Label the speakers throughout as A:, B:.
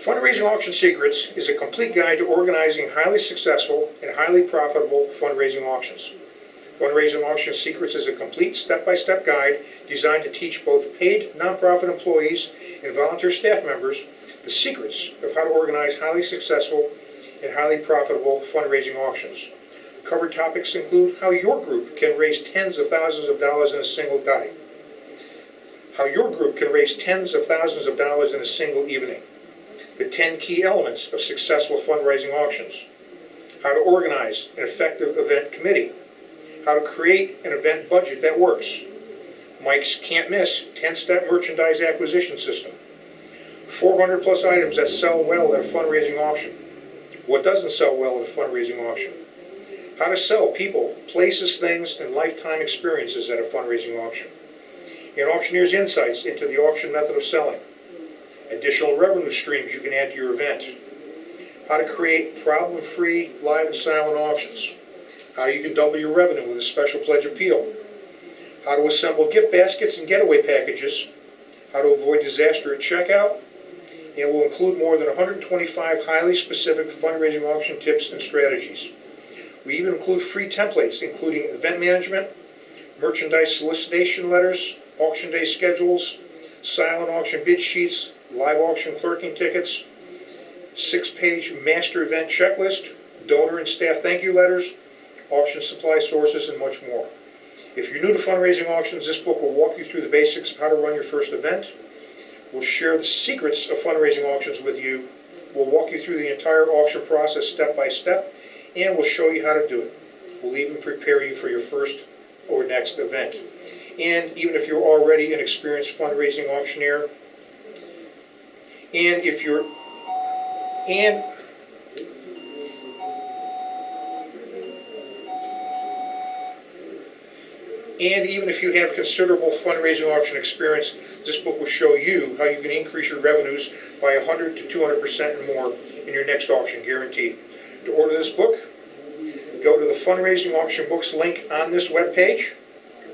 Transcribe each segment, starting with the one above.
A: Fundraising Auction Secrets is a complete guide to organizing highly successful and highly profitable fundraising auctions. Fundraising Auction Secrets is a complete step-by-step guide designed to teach both paid nonprofit employees and volunteer staff members the secrets of how to organize highly successful and highly profitable fundraising auctions. Covered topics include how your group can raise tens of thousands of dollars in a single day, how your group can raise tens of thousands of dollars in a single evening, the 10 key elements of successful fundraising auctions, how to organize an effective event committee, how to create an event budget that works, Mike's can't miss 10-step merchandise acquisition system, 400 plus items that sell well at a fundraising auction, what doesn't sell well at a fundraising auction, how to sell people, places, things, and lifetime experiences at a fundraising auction, an auctioneer's insights into the auction method of selling, additional revenue streams you can add to your event, how to create problem-free live and silent auctions, how you can double your revenue with a special pledge appeal, how to assemble gift baskets and getaway packages, how to avoid disaster at checkout, and will include more than 125 highly specific fundraising auction tips and strategies. We even include free templates including event management, merchandise solicitation letters, auction day schedules, silent auction bid sheets, live auction clerking tickets, 6-page master event checklist, donor and staff thank you letters, auction supply sources, and much more. If you're new to fundraising auctions, this book will walk you through the basics of how to run your first event. We'll share the secrets of fundraising auctions with you. We'll walk you through the entire auction process step by step, and we'll show you how to do it. We'll even prepare you for your first or next event. And even if you're already an experienced fundraising auctioneer, and even if you have considerable fundraising auction experience, this book will show you how you can increase your revenues by 100 to 200% and more in your next auction, guaranteed. To order this book, go to the Fundraising Auction Books link on this webpage,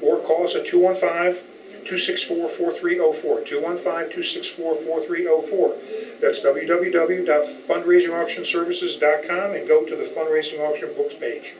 A: or call us at 215-264-4304, 215-264-4304. That's www.fundraisingauctionservices.com, and go to the Fundraising Auction Books page.